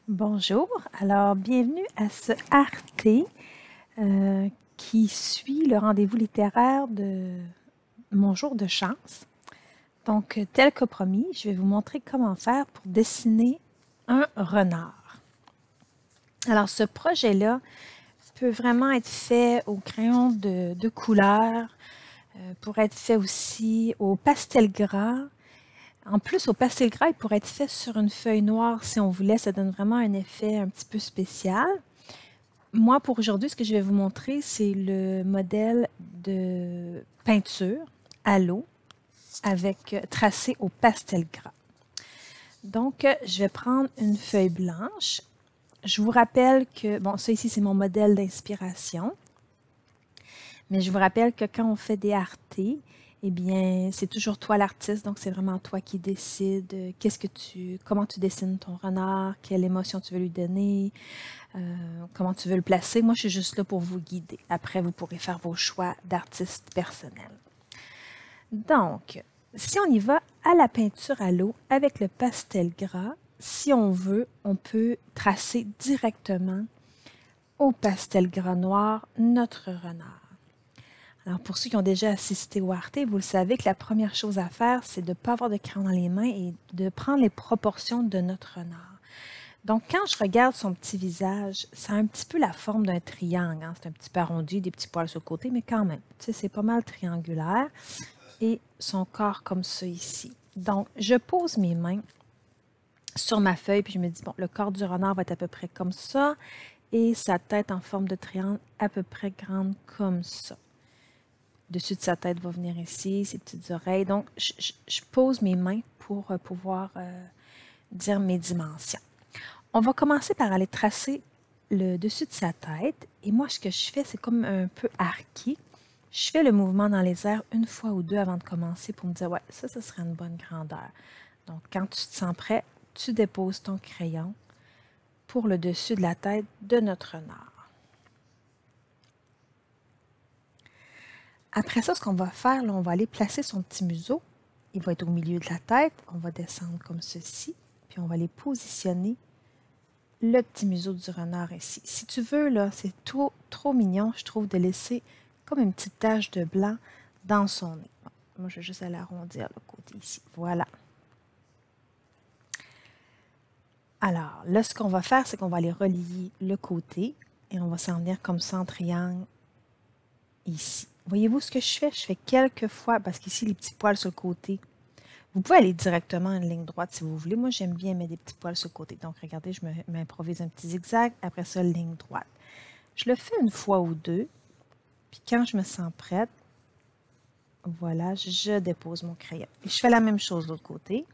Bonjour, alors bienvenue à ce Arte qui suit le rendez-vous littéraire de mon jour de chance. Donc, tel que promis, je vais vous montrer comment faire pour dessiner un renard. Alors, ce projet-là peut vraiment être fait au crayon de couleur, pourrait être fait aussi au pastel gras. En plus, au pastel gras, il pourrait être fait sur une feuille noire si on voulait. Ça donne vraiment un effet un petit peu spécial. Moi, pour aujourd'hui, ce que je vais vous montrer, c'est le modèle de peinture à l'eau avec tracé au pastel gras. Donc, je vais prendre une feuille blanche. Je vous rappelle que, bon, ça ici, c'est mon modèle d'inspiration. Mais je vous rappelle que quand on fait des artés, eh bien, c'est toujours toi l'artiste, donc c'est vraiment toi qui décides comment tu dessines ton renard, quelle émotion tu veux lui donner, comment tu veux le placer. Moi, je suis juste là pour vous guider. Après, vous pourrez faire vos choix d'artiste personnel. Donc, si on y va à la peinture à l'eau avec le pastel gras, si on veut, on peut tracer directement au pastel gras noir notre renard. Alors, pour ceux qui ont déjà assisté au Arte, vous le savez que la première chose à faire, c'est de ne pas avoir de crayon dans les mains et de prendre les proportions de notre renard. Donc, quand je regarde son petit visage, ça a un petit peu la forme d'un triangle. Hein? C'est un petit peu arrondi, des petits poils sur le côté, mais quand même, tu sais, c'est pas mal triangulaire. Et son corps comme ça ici. Donc, je pose mes mains sur ma feuille, puis je me dis, bon, le corps du renard va être à peu près comme ça, et sa tête en forme de triangle à peu près grande comme ça. Dessus de sa tête va venir ici, ses petites oreilles. Donc, je pose mes mains pour pouvoir dire mes dimensions. On va commencer par aller tracer le dessus de sa tête. Et moi, ce que je fais, c'est comme un peu arqué. Je fais le mouvement dans les airs une fois ou deux avant de commencer pour me dire, ouais, ça serait une bonne grandeur. Donc, quand tu te sens prêt, tu déposes ton crayon pour le dessus de la tête de notre renard. Après ça, ce qu'on va faire, là, on va aller placer son petit museau. Il va être au milieu de la tête. On va descendre comme ceci. Puis on va aller positionner le petit museau du renard ici. Si tu veux, là, c'est trop mignon, je trouve, de laisser comme une petite tache de blanc dans son nez. Bon, moi, je vais juste aller arrondir le côté ici. Voilà. Alors, là, ce qu'on va faire, c'est qu'on va aller relier le côté et on va s'en venir comme ça en triangle ici. Voyez-vous ce que je fais? Je fais quelques fois, parce qu'ici, les petits poils sur le côté, vous pouvez aller directement en ligne droite si vous voulez. Moi, j'aime bien mettre des petits poils sur le côté. Donc, regardez, je m'improvise un petit zigzag. Après ça, ligne droite. Je le fais une fois ou deux. Puis quand je me sens prête, voilà, je dépose mon crayon. Et je fais la même chose de l'autre côté.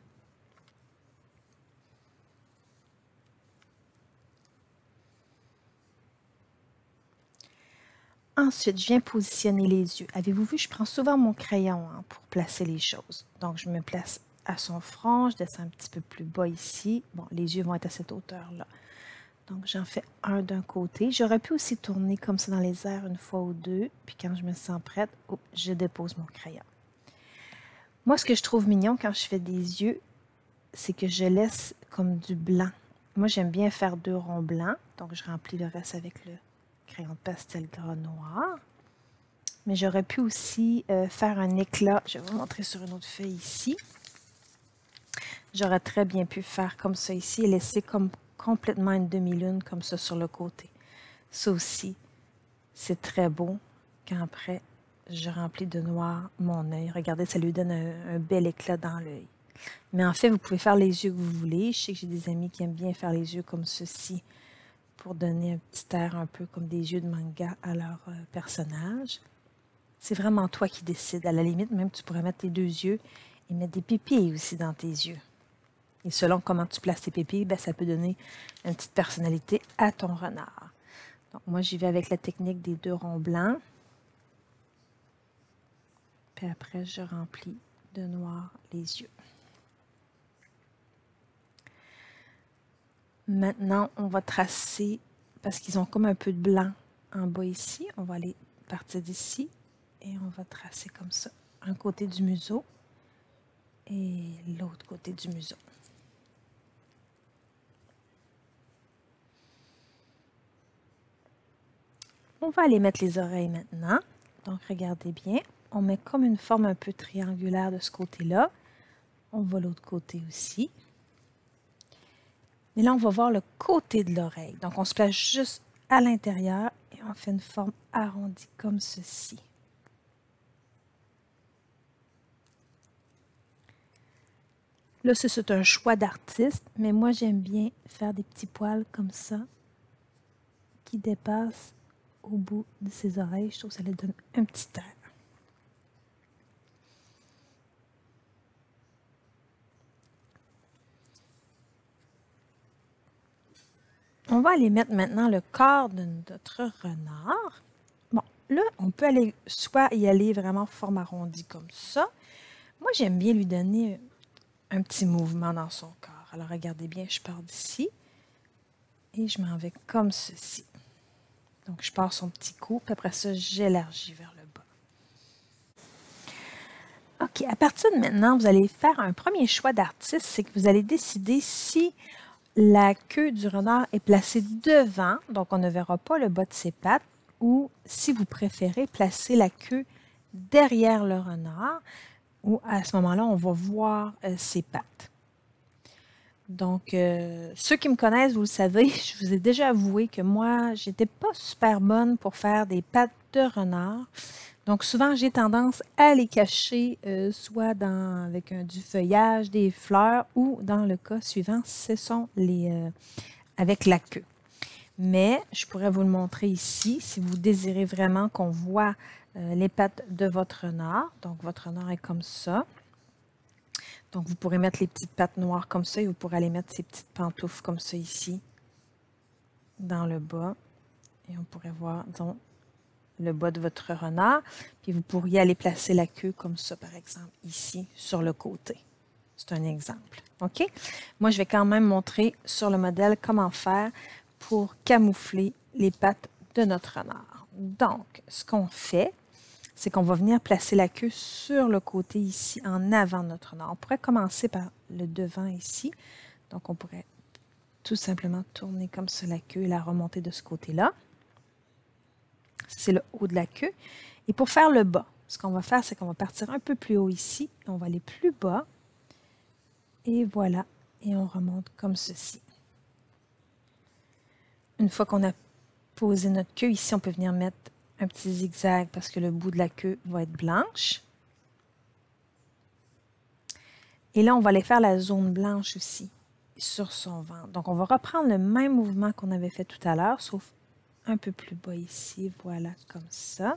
Ensuite, je viens positionner les yeux. Avez-vous vu, je prends souvent mon crayon pour placer les choses. Donc, je me place à son front, je descends un petit peu plus bas ici. Bon, les yeux vont être à cette hauteur-là. Donc, j'en fais un d'un côté. J'aurais pu aussi tourner comme ça dans les airs une fois ou deux. Puis quand je me sens prête, je dépose mon crayon. Moi, ce que je trouve mignon quand je fais des yeux, c'est que je laisse comme du blanc. Moi, j'aime bien faire deux ronds blancs. Donc, je remplis le reste avec le crayon de pastel gras noir. Mais j'aurais pu aussi faire un éclat. Je vais vous montrer sur une autre feuille ici. J'aurais très bien pu faire comme ça ici et laisser comme complètement une demi-lune comme ça sur le côté. Ça aussi, c'est très beau quand après, je remplis de noir mon œil. Regardez, ça lui donne un bel éclat dans l'œil. Mais en fait, vous pouvez faire les yeux que vous voulez. Je sais que j'ai des amis qui aiment bien faire les yeux comme ceci pour donner un petit air un peu comme des yeux de manga à leur personnage. C'est vraiment toi qui décides. À la limite, même tu pourrais mettre les deux yeux et mettre des pupilles aussi dans tes yeux. Et selon comment tu places tes pupilles, ben, ça peut donner une petite personnalité à ton renard. Donc moi, j'y vais avec la technique des deux ronds blancs. Puis après, je remplis de noir les yeux. Maintenant, on va tracer, parce qu'ils ont comme un peu de blanc en bas ici, on va aller partir d'ici et on va tracer comme ça, un côté du museau et l'autre côté du museau. On va aller mettre les oreilles maintenant. Donc, regardez bien. On met comme une forme un peu triangulaire de ce côté-là. On va de l'autre côté aussi. Mais là, on va voir le côté de l'oreille. Donc, on se place juste à l'intérieur et on fait une forme arrondie comme ceci. Là, c'est un choix d'artiste, mais moi, j'aime bien faire des petits poils comme ça qui dépassent au bout de ses oreilles. Je trouve que ça lui donne un petit air. On va aller mettre maintenant le corps de notre renard. Bon, là, on peut aller soit y aller vraiment forme arrondie comme ça. Moi, j'aime bien lui donner un petit mouvement dans son corps. Alors, regardez bien, je pars d'ici et je m'en vais comme ceci. Donc, je pars son petit cou, puis après ça, j'élargis vers le bas. OK, à partir de maintenant, vous allez faire un premier choix d'artiste, c'est que vous allez décider si la queue du renard est placée devant, donc on ne verra pas le bas de ses pattes, ou si vous préférez placer la queue derrière le renard, où à ce moment-là, on va voir ses pattes. Donc, ceux qui me connaissent, vous le savez, je vous ai déjà avoué que moi, j'étais pas super bonne pour faire des pattes de renard. Donc, souvent, j'ai tendance à les cacher soit avec du feuillage, des fleurs, ou dans le cas suivant, ce sont avec la queue. Mais je pourrais vous le montrer ici, si vous désirez vraiment qu'on voit les pattes de votre renard. Donc, votre renard est comme ça. Donc, vous pourrez mettre les petites pattes noires comme ça et vous pourrez aller mettre ces petites pantoufles comme ça ici, dans le bas. Et on pourrait voir, disons, le bas de votre renard. Puis vous pourriez aller placer la queue comme ça, par exemple, ici, sur le côté. C'est un exemple. OK? Moi, je vais quand même montrer sur le modèle comment faire pour camoufler les pattes de notre renard. Donc, ce qu'on fait, c'est qu'on va venir placer la queue sur le côté ici, en avant de notre renard. On pourrait commencer par le devant ici. Donc, on pourrait tout simplement tourner comme ça la queue et la remonter de ce côté-là. C'est le haut de la queue. Et pour faire le bas, ce qu'on va faire, c'est qu'on va partir un peu plus haut ici. On va aller plus bas. Et voilà. Et on remonte comme ceci. Une fois qu'on a posé notre queue, ici, on peut venir mettre un petit zigzag parce que le bout de la queue va être blanche. Et là, on va aller faire la zone blanche aussi sur son ventre. Donc, on va reprendre le même mouvement qu'on avait fait tout à l'heure, sauf un peu plus bas ici. Voilà, comme ça.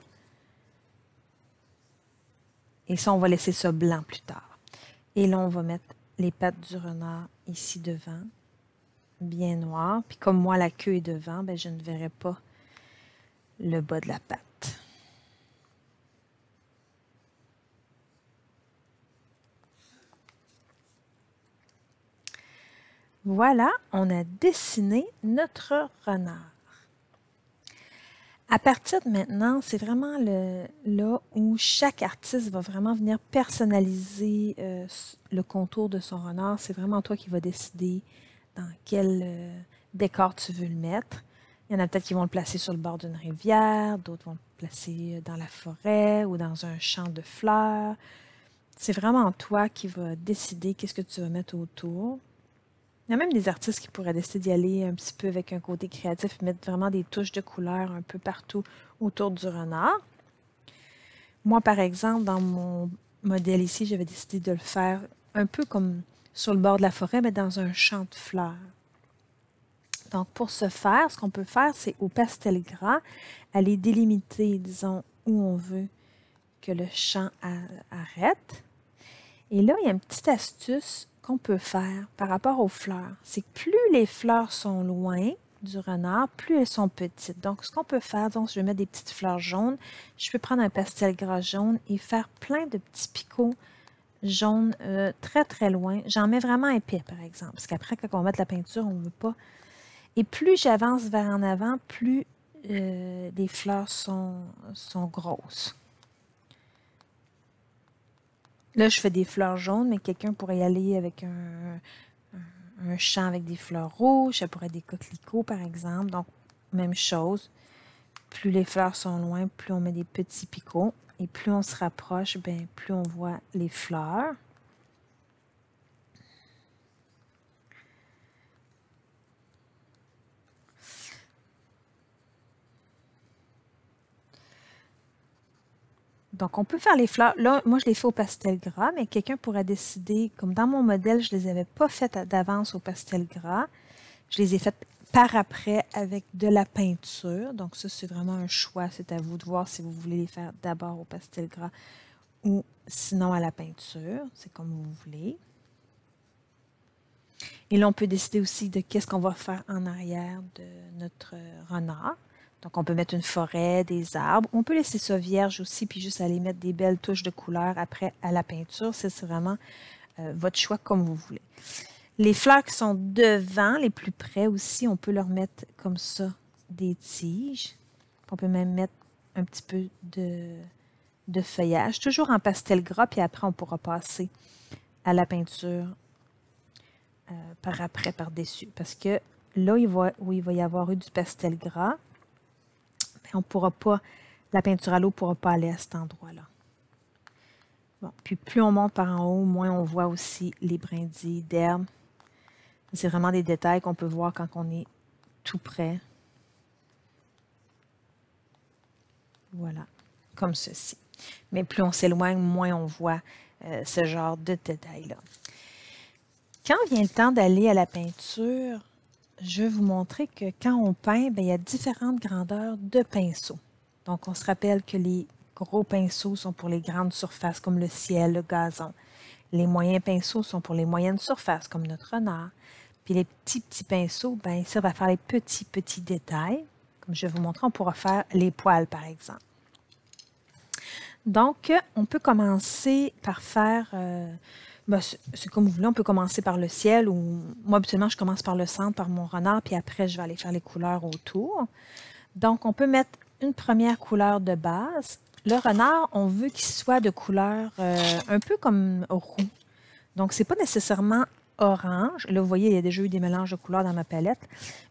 Et ça, on va laisser ça blanc plus tard. Et là, on va mettre les pattes du renard ici devant, bien noir. Puis comme moi, la queue est devant, ben, je ne verrai pas le bas de la patte. Voilà, on a dessiné notre renard. À partir de maintenant, c'est vraiment là où chaque artiste va vraiment venir personnaliser le contour de son renard. C'est vraiment toi qui vas décider dans quel décor tu veux le mettre. Il y en a peut-être qui vont le placer sur le bord d'une rivière, d'autres vont le placer dans la forêt ou dans un champ de fleurs. C'est vraiment toi qui vas décider qu'est-ce que tu vas mettre autour. Il y a même des artistes qui pourraient décider d'y aller un petit peu avec un côté créatif et mettre vraiment des touches de couleur un peu partout autour du renard. Moi, par exemple, dans mon modèle ici, j'avais décidé de le faire un peu comme sur le bord de la forêt, mais dans un champ de fleurs. Donc, pour ce faire, ce qu'on peut faire, c'est au pastel gras, aller délimiter, disons, où on veut que le champ arrête. Et là, il y a une petite astuce qu'on peut faire par rapport aux fleurs. C'est que plus les fleurs sont loin du renard, plus elles sont petites. Donc, ce qu'on peut faire, donc, je vais mettre des petites fleurs jaunes. Je peux prendre un pastel gras jaune et faire plein de petits picots jaunes très, très loin. J'en mets vraiment épais, par exemple, parce qu'après, quand on va mettre la peinture, on ne veut pas. Et plus j'avance vers en avant, plus les fleurs sont grosses. Là, je fais des fleurs jaunes, mais quelqu'un pourrait y aller avec un champ avec des fleurs rouges. Ça pourrait être des coquelicots, par exemple. Donc, même chose. Plus les fleurs sont loin, plus on met des petits picots. Et plus on se rapproche, bien, plus on voit les fleurs. Donc, on peut faire les fleurs. Là, moi, je les fais au pastel gras, mais quelqu'un pourrait décider, comme dans mon modèle, je ne les avais pas faites d'avance au pastel gras. Je les ai faites par après avec de la peinture. Donc, ça, c'est vraiment un choix. C'est à vous de voir si vous voulez les faire d'abord au pastel gras ou sinon à la peinture. C'est comme vous voulez. Et là, on peut décider aussi de qu'est-ce qu'on va faire en arrière de notre renard. Donc, on peut mettre une forêt, des arbres. On peut laisser ça vierge aussi, puis juste aller mettre des belles touches de couleur après à la peinture. C'est vraiment votre choix comme vous voulez. Les fleurs qui sont devant, les plus près aussi, on peut leur mettre comme ça des tiges. On peut même mettre un petit peu de feuillage, toujours en pastel gras, puis après, on pourra passer à la peinture par après, par-dessus. Parce que là où il va y avoir eu du pastel gras, on ne pourra pas, la peinture à l'eau ne pourra pas aller à cet endroit-là. Bon, puis plus on monte par en haut, moins on voit aussi les brindilles d'herbe. C'est vraiment des détails qu'on peut voir quand on est tout près. Voilà, comme ceci. Mais plus on s'éloigne, moins on voit ce genre de détails-là. Quand vient le temps d'aller à la peinture, je vais vous montrer que quand on peint, bien, il y a différentes grandeurs de pinceaux. Donc, on se rappelle que les gros pinceaux sont pour les grandes surfaces, comme le ciel, le gazon. Les moyens pinceaux sont pour les moyennes surfaces, comme notre renard. Puis les petits pinceaux, bien, ils servent à faire les petits détails. Comme je vais vous montrer, on pourra faire les poils, par exemple. Donc, on peut commencer par faire... c'est comme vous voulez, on peut commencer par le ciel ou moi, habituellement, je commence par le centre, par mon renard, puis après, je vais aller faire les couleurs autour. Donc, on peut mettre une première couleur de base. Le renard, on veut qu'il soit de couleur un peu comme roux. Donc, ce n'est pas nécessairement orange. Là, vous voyez, il y a déjà eu des mélanges de couleurs dans ma palette.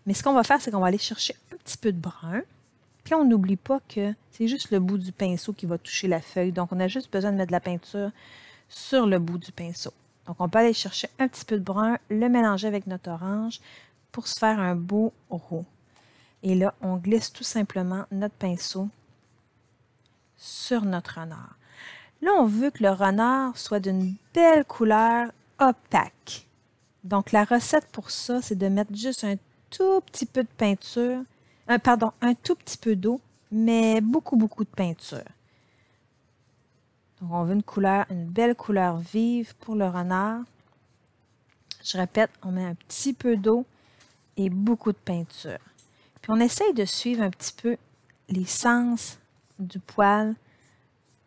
Mais ce qu'on va faire, c'est qu'on va aller chercher un petit peu de brun. Puis, on n'oublie pas que c'est juste le bout du pinceau qui va toucher la feuille. Donc, on a juste besoin de mettre de la peinture sur le bout du pinceau. Donc, on peut aller chercher un petit peu de brun, le mélanger avec notre orange pour se faire un beau roux. Et là, on glisse tout simplement notre pinceau sur notre renard. Là, on veut que le renard soit d'une belle couleur opaque. Donc, la recette pour ça, c'est de mettre juste un tout petit peu de peinture, un tout petit peu d'eau, mais beaucoup de peinture. Donc, on veut une belle couleur vive pour le renard. Je répète, on met un petit peu d'eau et beaucoup de peinture. Puis, on essaye de suivre un petit peu les sens du poil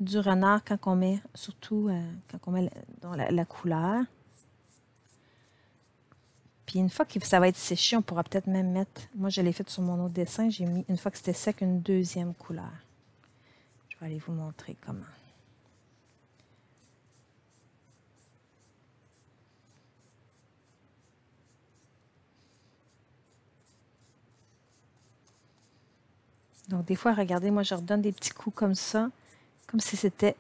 du renard quand on met, surtout quand on met dans la couleur. Puis une fois que ça va être séché, on pourra peut-être même mettre, moi je l'ai fait sur mon autre dessin, j'ai mis, une fois que c'était sec, une deuxième couleur. Je vais aller vous montrer comment. Donc des fois, regardez, moi je redonne des petits coups comme ça, comme si c'était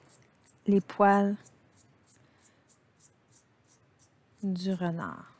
les poils du renard.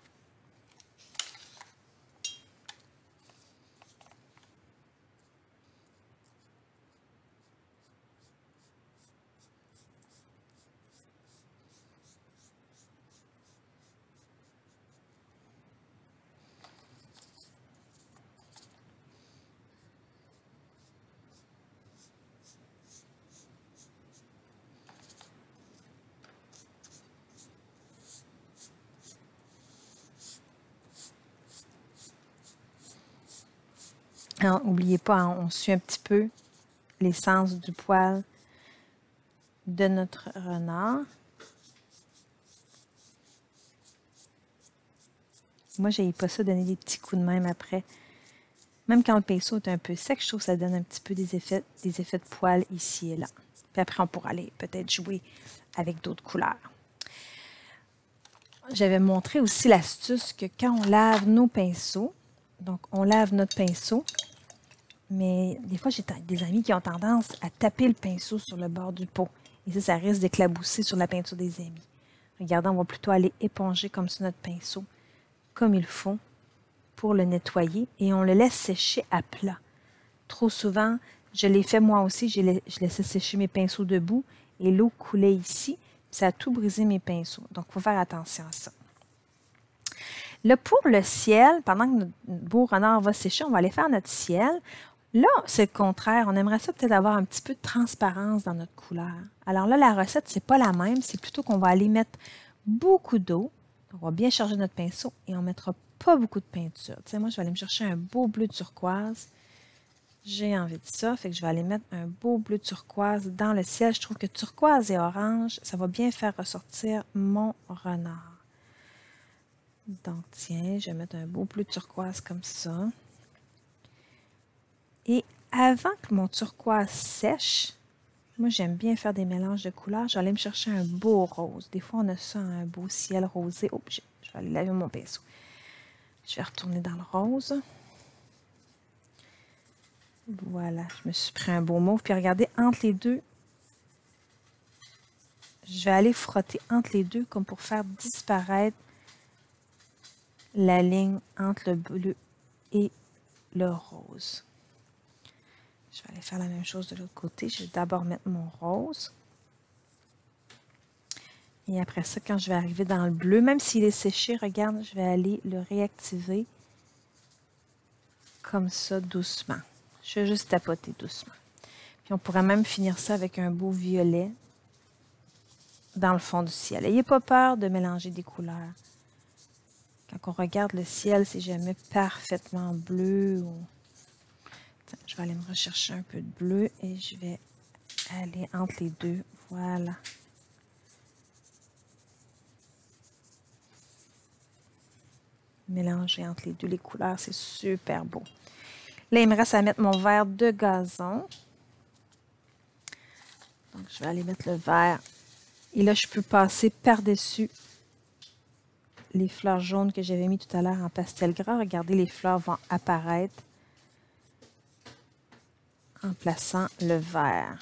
N'oubliez pas, hein, on suit un petit peu l'essence du poil de notre renard. Moi, je n'aime pas ça donner des petits coups de même après. Même quand le pinceau est un peu sec, je trouve que ça donne un petit peu des effets de poil ici et là. Puis après, on pourra aller peut-être jouer avec d'autres couleurs. J'avais montré aussi l'astuce que quand on lave nos pinceaux, donc on lave notre pinceau, Mais des fois, j'ai des amis qui ont tendance à taper le pinceau sur le bord du pot. Et ça risque d'éclabousser sur la peinture des amis. Regardez, on va plutôt aller éponger comme ça notre pinceau, comme il faut, pour le nettoyer. Et on le laisse sécher à plat. Trop souvent, je l'ai fait moi aussi, je laissais sécher mes pinceaux debout et l'eau coulait ici. Ça a tout brisé mes pinceaux. Donc, il faut faire attention à ça. Là, pour le ciel, pendant que notre beau renard va sécher, on va aller faire notre ciel. Là, c'est le contraire. On aimerait ça peut-être avoir un petit peu de transparence dans notre couleur. Alors là, la recette, c'est pas la même. C'est plutôt qu'on va aller mettre beaucoup d'eau. On va bien charger notre pinceau et on ne mettra pas beaucoup de peinture. Tu sais, moi, je vais aller me chercher un beau bleu turquoise. J'ai envie de ça, fait que je vais aller mettre un beau bleu turquoise dans le ciel. Je trouve que turquoise et orange, ça va bien faire ressortir mon renard. Donc, tiens, je vais mettre un beau bleu turquoise comme ça. Et avant que mon turquoise sèche, moi, j'aime bien faire des mélanges de couleurs. Je vais aller me chercher un beau rose. Des fois, on a ça, un beau ciel rosé. Oh, je vais aller laver mon pinceau. Je vais retourner dans le rose. Voilà, je me suis pris un beau mauve. Puis regardez, entre les deux, je vais aller frotter entre les deux comme pour faire disparaître la ligne entre le bleu et le rose. Je vais aller faire la même chose de l'autre côté. Je vais d'abord mettre mon rose. Et après ça, quand je vais arriver dans le bleu, même s'il est séché, regarde, je vais aller le réactiver comme ça, doucement. Je vais juste tapoter doucement. Puis on pourrait même finir ça avec un beau violet dans le fond du ciel. N'ayez pas peur de mélanger des couleurs. Quand on regarde le ciel, c'est jamais parfaitement bleu. Tiens, je vais aller me rechercher un peu de bleu et je vais aller entre les deux. Voilà. Mélanger entre les deux les couleurs, c'est super beau. Là, il me reste à mettre mon vert de gazon. Donc, je vais aller mettre le vert. Et là, je peux passer par-dessus les fleurs jaunes que j'avais mis tout à l'heure en pastel gras. Regardez, les fleurs vont apparaître en plaçant le vert.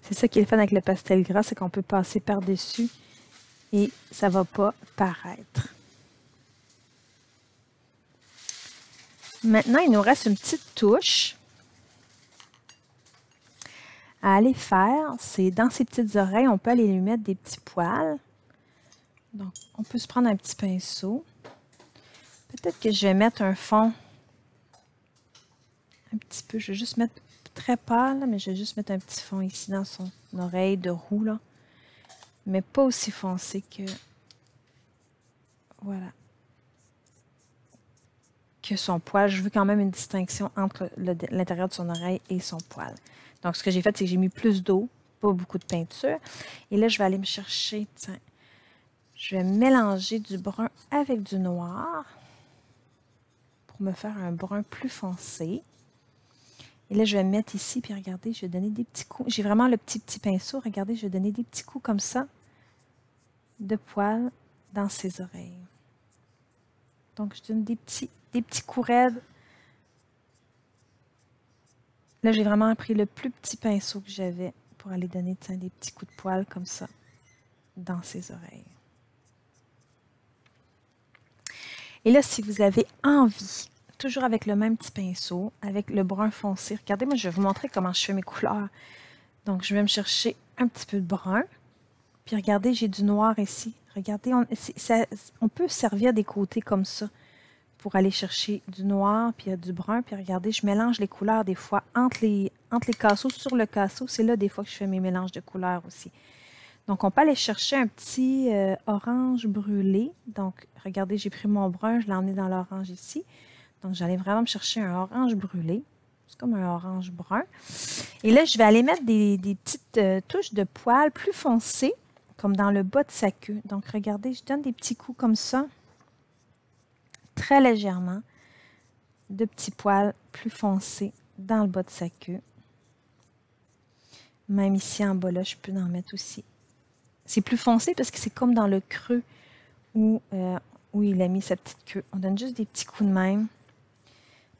C'est ça qui est le fun avec le pastel gras, c'est qu'on peut passer par-dessus et ça ne va pas paraître. Maintenant, il nous reste une petite touche à aller faire. C'est dans ces petites oreilles, on peut aller lui mettre des petits poils. Donc, on peut se prendre un petit pinceau. Peut-être que je vais mettre un fond un petit peu. Je vais juste mettre très pâle, mais je vais juste mettre un petit fond ici dans son oreille de roue, là. Mais pas aussi foncé que... Voilà. Que son poil. Je veux quand même une distinction entre l'intérieur de son oreille et son poil. Donc, ce que j'ai fait, c'est que j'ai mis plus d'eau, pas beaucoup de peinture. Et là, je vais aller me chercher, tiens, je vais mélanger du brun avec du noir pour me faire un brun plus foncé. Et là, je vais mettre ici, puis regardez, je vais donner des petits coups. J'ai vraiment le petit pinceau. Regardez, je vais donner des petits coups comme ça de poils dans ses oreilles. Donc, je donne des petits coups raides. Là, j'ai vraiment pris le plus petit pinceau que j'avais pour aller donner des petits coups de poils comme ça dans ses oreilles. Et là, si vous avez envie, toujours avec le même petit pinceau, avec le brun foncé, regardez, moi, je vais vous montrer comment je fais mes couleurs. Donc, je vais me chercher un petit peu de brun. Puis, regardez, j'ai du noir ici. Regardez, on peut servir des côtés comme ça pour aller chercher du noir, puis du brun. Puis regardez, je mélange les couleurs des fois entre les casseaux, sur le casseau. C'est là des fois que je fais mes mélanges de couleurs aussi. Donc, on peut aller chercher un petit orange brûlé. Donc, regardez, j'ai pris mon brun, je l'ai emmené dans l'orange ici. Donc, j'allais vraiment me chercher un orange brûlé. C'est comme un orange brun. Et là, je vais aller mettre des petites touches de poils plus foncées, comme dans le bas de sa queue. Donc, regardez, je donne des petits coups comme ça, très légèrement, de petits poils plus foncés dans le bas de sa queue. Même ici en bas, là, je peux en mettre aussi. C'est plus foncé parce que c'est comme dans le creux où il a mis sa petite queue. On donne juste des petits coups de même.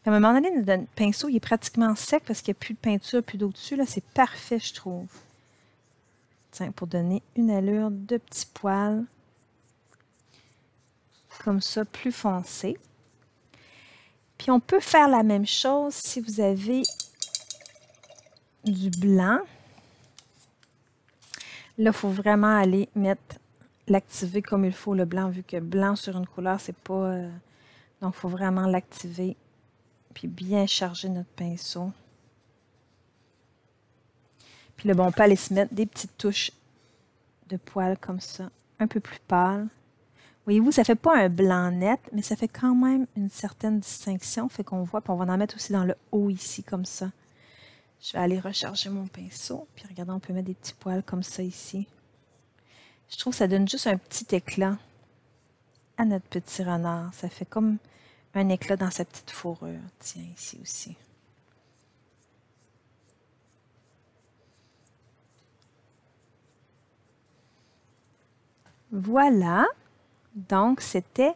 Puis à un moment donné, le pinceau il est pratiquement sec parce qu'il n'y a plus de peinture, plus d'eau dessus. Là, c'est parfait, je trouve. Tiens, pour donner une allure de petits poils. Comme ça, plus foncé. Puis on peut faire la même chose si vous avez du blanc. Là, il faut vraiment aller mettre, l'activer comme il faut, le blanc, vu que blanc sur une couleur, c'est pas... donc, il faut vraiment l'activer, puis bien charger notre pinceau. Puis là, bon, on peut aller se mettre des petites touches de poils comme ça, un peu plus pâles. Voyez-vous, ça ne fait pas un blanc net, mais ça fait quand même une certaine distinction, fait qu'on voit, puis on va en mettre aussi dans le haut ici, comme ça. Je vais aller recharger mon pinceau. Puis regardez, on peut mettre des petits poils comme ça ici. Je trouve que ça donne juste un petit éclat à notre petit renard. Ça fait comme un éclat dans sa petite fourrure. Tiens, ici aussi. Voilà. Donc, c'était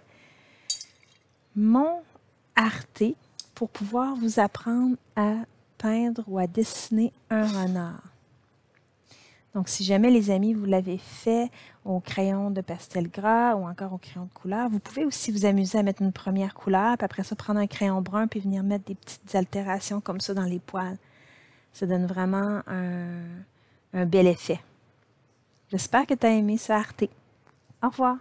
mon arté pour pouvoir vous apprendre à peindre ou à dessiner un renard. Donc, si jamais, les amis, vous l'avez fait au crayon de pastel gras ou encore au crayon de couleur, vous pouvez aussi vous amuser à mettre une première couleur, puis après ça, prendre un crayon brun, puis venir mettre des petites altérations comme ça dans les poils. Ça donne vraiment un bel effet. J'espère que tu as aimé ce arté. Au revoir!